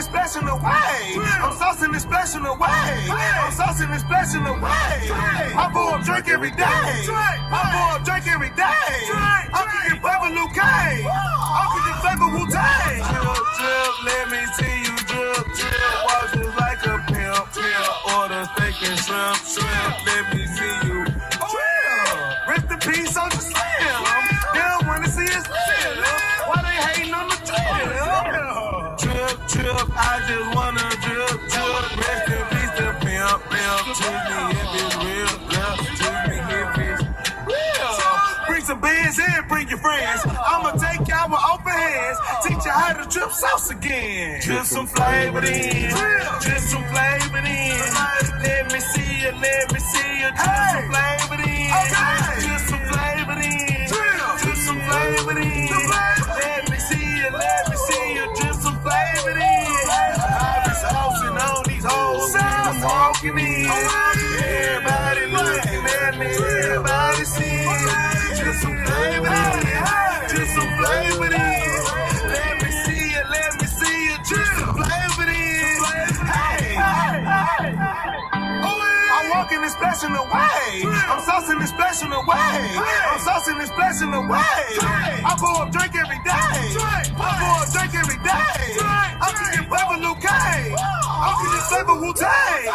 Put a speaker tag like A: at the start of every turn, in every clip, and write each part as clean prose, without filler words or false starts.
A: and splashing away. I'm saucing and splashing away. I'm saucing and splashing away. I pour up drink every day. I pour up drink every day. I'm kicking flavor Luke K. I'm kicking flavor Wu-Tang. Drip, drip, let me see you drip, drip. Walk just like a pimp, pimp. Order steak and shrimp, shrimp. Let me see you drip. Rest in peace, Soldier Slim. They don't wanna see us live. Why they hating on the drip? Drip, drip, I just wanna drip, drip. Rest in peace to pimp, pimp. Choose me if it's real, girl. Choose me if it's real. Bring some bands in, bring your friends. I'ma take y'all with open hands. Teach you how to drip sauce again. Drip some flavor in. Drip some flavor in. Let me see you, let me see you. Drip some flavor in. Drip some flavor in. Drip some flavor in. Let me see you, let me see you. Drip some flavor in. I've been saucing on these hoes. I'm walking in. Everybody looking at me. Everybody see. Drip some flavor in. Drip some flavor in. Let me see you, let me see you. Drip some flavor in. Hey. I'm walking and splashing away. I'm saucing and splashing away. I'm saucing and splashing away. I pour up drink every day. I pour up drink every day. I'm kicking flavor Luke K. I'm kicking flavor Wu-Tang.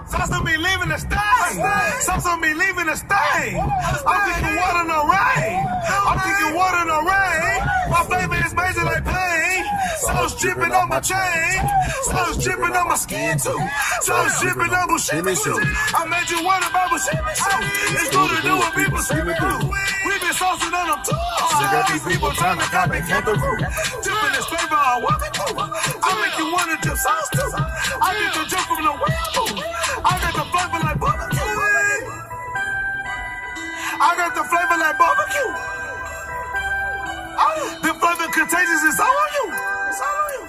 A: Sauce on me leaving a stain. Sauce on me leaving a stain. I'm kicking water no rain. I'm kicking water no rain. My flavor is major like pain. Sauce dripping on my chain. Sauce dripping on my skin too. Sauce dripping on my shimmy too. I made you wonder about what shimmy too. It's good to do what people see me do. We've been saucing on them too. These people trying to copy kangaroo. Dripping this flavor on what they do. I make you wanna drip sauce too. I get the drip from the wind. I got the flavor like barbecue. I got the flavor like barbecue. The flavor contagious is all on you. It's all on you.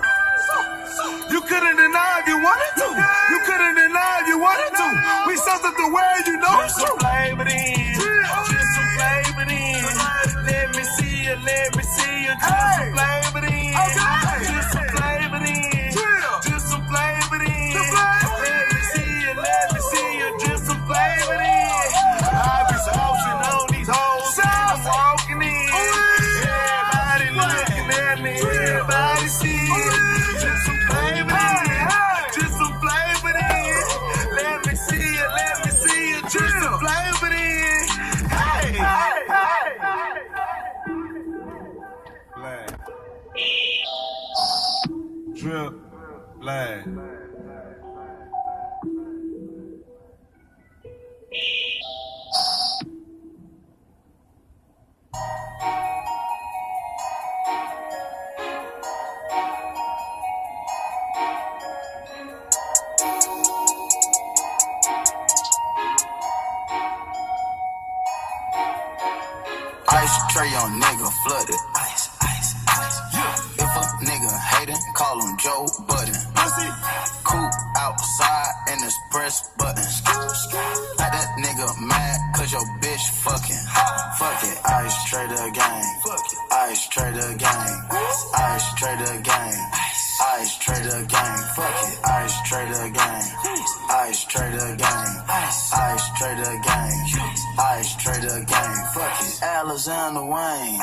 A: You couldn't deny if you wanted to. You couldn't deny if you wanted to. We sauce up the way you know it's true. Flavor in. Just some flavor in. Let me see you, let me see you. Just some flavor in. Just some flavor in. Just some flavor in. Let me see you, let me see you. Just some flavor in. I've been saucing on these hoes. I'm walking in. Everybody looking at me. Everybody see. Just some flavor in. Just some flavor in. Let me see you, let me see you. Just some flavor in. Hey. Black. Drip. Black.
B: Ice tray on nigga flooded. Ice, ice, ice. If a nigga hatin', call him Joe Budden. Coop outside and it's press button. Got that nigga mad cause your bitch fucking. Fuck it, ice trader gang. Ice trader gang. Ice trader gang. Ice trader gang. Fuck it, ice trader gang. Ice trader gang. Ice trader gang. Ice trader gang. Fuck it, Alexander Wayne.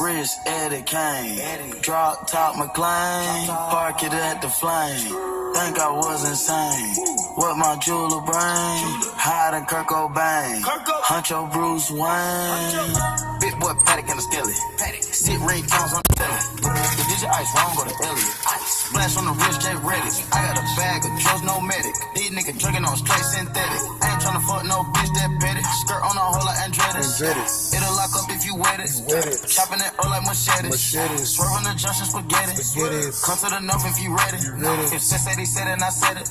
B: Rich Eddie Kane. Drop top McLean. Park it at the flame. Think I was insane. What my jeweler brain? Hiding Kurt Cobain. Huncho Bruce Wayne. Big boy Paddock in the skillet. Sit ring counts on the telly. If this your ice wrong, go to Elliot. Splash on the wrist, J Reddick. I got a bag of drugs, no medic. These niggas drinking on straight synthetic. I ain't tryna fuck no bitch that petty. Skirt on a whole like Andretti's. It'll lock up if you wet it. Chopping it up like machetes. Swerving the junction spaghetti. Come to the north if you ready. If Sis said he said it, and I said it.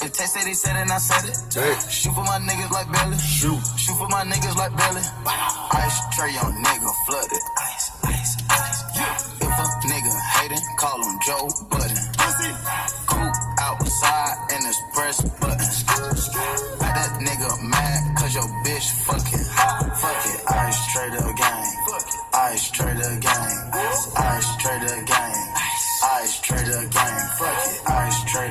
B: If Tay said he said it, and I said it. Shoot for my niggas like Belly. Shoot for my niggas like Belly. Ice tray on nigga flooded. Ice, ice, ice. If a nigga hatin', call him Joe Budden. Coop outside and it's press button. Got that nigga mad cause your bitch fucking. Fuck it, ice trader gang. Ice trader gang. Ice trader gang. Ice trader gang. Fuck it, ice trader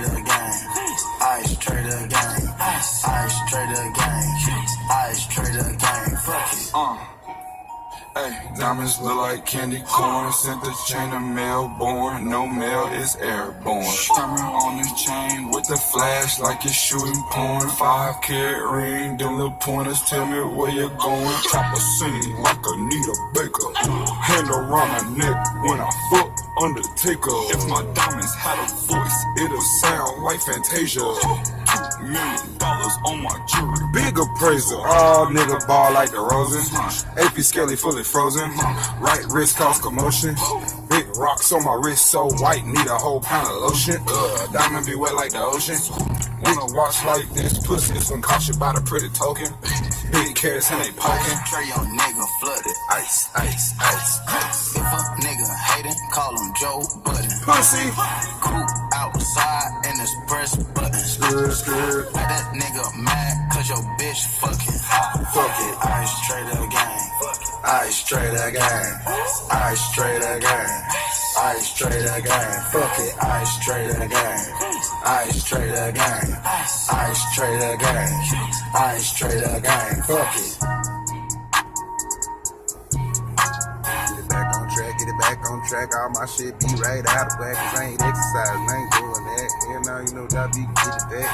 C: diamonds look like candy corn. Sent the chain to Melbourne. No mail is airborne. Summer on this chain with the flash like it's shooting porn. 5-carat ring, them little pointers tell me where you're going. Chop a scene like Anita Baker. Hand around my neck when I fuck Undertaker. If my diamonds had a voice, it'll sound like Fantasia. $2 million on my jewelry. Big appraiser. Oh, nigga ball like the Rosen. AP Skelly fully frozen. Right wrist cause commotion. Big rocks on my wrist so white, need a whole pound of lotion. Diamond be wet like the ocean. Wanna watch like this pussy, this one caught you by the pretty token. Big carrots and they poking.
B: Tray on nigga flooded. Ice, ice, ice, ice. If a nigga hatin', call him Joe Budden.
C: Pussy.
B: Coupe outside and it's press button.
C: Skirt.
B: Like that nigga mad cause your bitch fucking.
C: Fuck it.
B: Ice trader gang.
C: Ice trader gang. Ice trader gang. Ice trader gang. Fuck it. Ice trader gang. Ice trader gang. Ice trader gang. Ice trader gang. Fuck it. Get it back on track, get it back on track. All my shit be right out of whack. Cause I ain't exercising, I ain't doing that. And now you know that be get it back.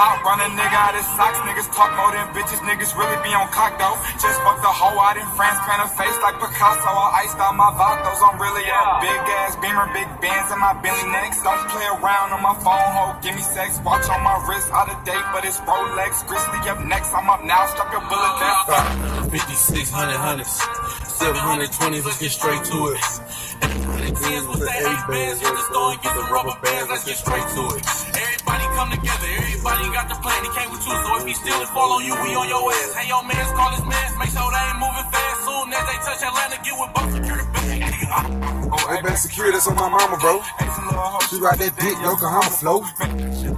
D: Top, run a nigga out his socks. Niggas talk more than bitches. Niggas really be on cock though. Just fucked the hoe out in France. Paint her face like Picasso. I iced out my Vatos. I'm really a big ass Beamer, big bands in my Bentley next. Don't play around on my phone, ho. Give me sex. Watch on my wrist. Out of date, but it's Rolex. Grizzly up next. I'm up now. Strap your bullet down.
E: 56, 100, 720s. Let's get straight to it. 10s with the 8 bands. Hit the store and get the rubber bands. Let's get straight to it. Everybody come together. Everybody got the plan. He came with you, so if he steal it, fall on you, we on your ass. Hey, yo, mans, call his mans. Make sure they ain't moving fast. Soon as they touch Atlanta, get with both security bag.
C: Oh, hey, been secure, that's on my mama, bro. She ride that dick, Yokohama flow.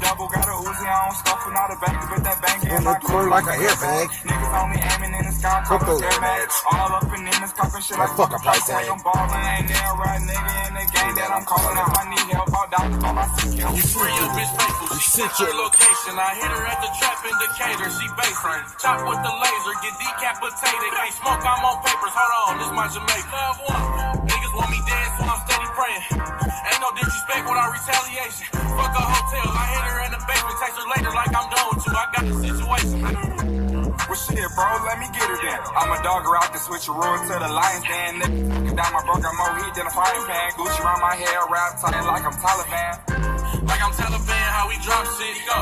D: Double got a Uzi on, stuffing out the back to put that bank in.
C: On the corner like an airbag.
D: Niggas only aiming in the sky,
C: Fuck those
D: air mags. All up in this copping shit
C: like fuck a price tag.
D: I'm ballin', ain't there right nigga in the game that I'm calling out. I need help, I'll die by my sick.
E: You free your bitch faithful. She sent your location. I hit her at the trap indicator. She basic. Chop with the laser, get decapitated. Can't smoke, I'm on papers. Hold on, this my Jamaica. Love one. Niggas want me dead, so I'm steady praying. Ain't no disrespect without retaliation. Fuck a hotel, I hit her in the basement. Text her later like I'm done with you. I got the situation.
D: Well shit, bro, let me get her then. I'm a dogger out the switcheroo to the Lions Den. Nigga down my bro, got more heat than a frying pan. Gucci around my hair, rap tight like I'm Taliban.
E: Like I'm Taliban, how we drop shit. Go.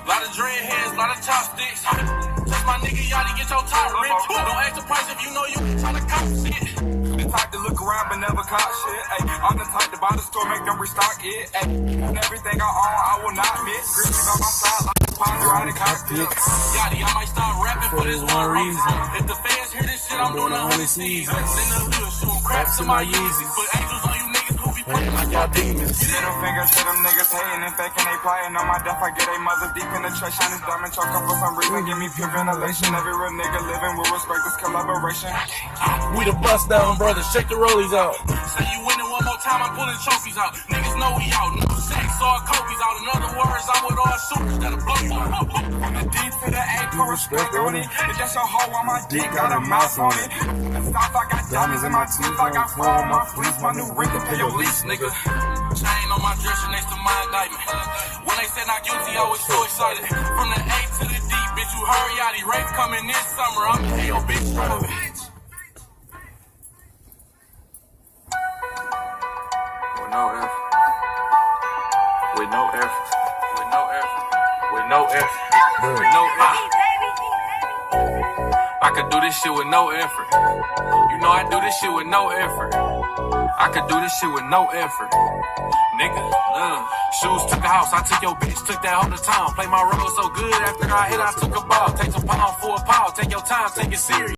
E: Lot of dreadheads, lot of chopsticks. Just my nigga Yachty, get your top ripped. Don't ask the price if you know you tryna cop shit.
D: The type to look around but never cop shit. Ay, I'm the type to buy the store, make them restock it. Ay, and everything I own, I will not miss. Grizzlies on my side like a ponder riding cockpit.
E: Yachty, I might stop rapping for this one reason. If the fans hear this shit, I'm doing 100 seasons. In the hood, shooting craps to my Yeezys. Put angels on you niggas who be playing like y'all demons.
D: Little finger to them niggas hating and faking, they playing on my death. I get they mothers deep in the trash. Shine this diamond choke up for some reason. Give me pure ventilation. Every real nigga living will respect this collaboration.
E: We the bust down brothers, check the rollies out. Say you winning one more time, I'm pulling trophies out. Niggas know we out, no sex, all Kobe's out. In other words, I'm with all shooters that'll blow you out.
D: From the D to the A, put respect on it. If that's your hoe on my dick, got a mouth on it. South, I got diamonds in my teeth, I got four on my fleece. My new ring to pay your lease, nigga.
E: Chain on my dresser next to my indictment. When they said not guilty, I was so excited. From the A to the D, bitch, you hurry out. Rape coming this summer, I'm pay your bitch for it.
D: With no effort. With no effort. With no effort. With no effort. With no effort. I could do this shit with no effort. You know I do this shit with no effort. I could do this shit with no effort. Nigga, shoes took a house, I took your bitch, took that whole town. Play my role so good, after I hit, I took a ball. Take some pound for a pile, take your time, take it serious.